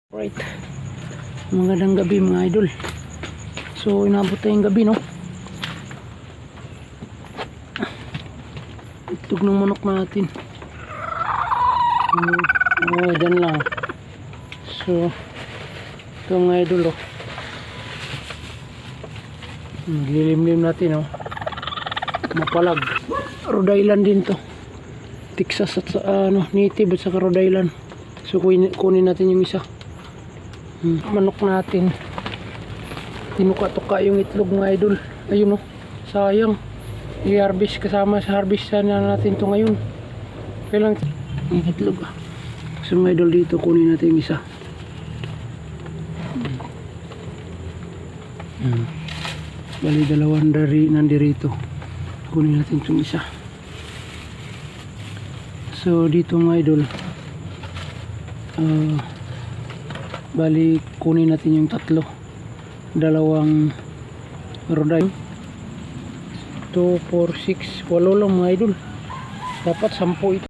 Right, magandang gabi mga idol. So inabot tayong gabi, no? Itlog ng manok natin. Dyan lang. So ito mga idol, oh. Lilim-lim natin, oh. Mapalag. Rhode Island din to, Texas at native at saka Rhode Island. So kunin natin yung isa. Manok natin, tinuka-tuka yung itlog mga idol. Ayun, oh, sayang, i-harvest kasama sa harvest na natin to ngayon. Kailang yung itlog. So mga idol, dito kunin natin yung isa. Bali dalawang nandirito, kunin natin itong isa. So dito mga idol, bali kunin natin yung tatlo, dalawang Rhode Island. 2, 4, 6, 8 lang mga idol, dapat 10 ito.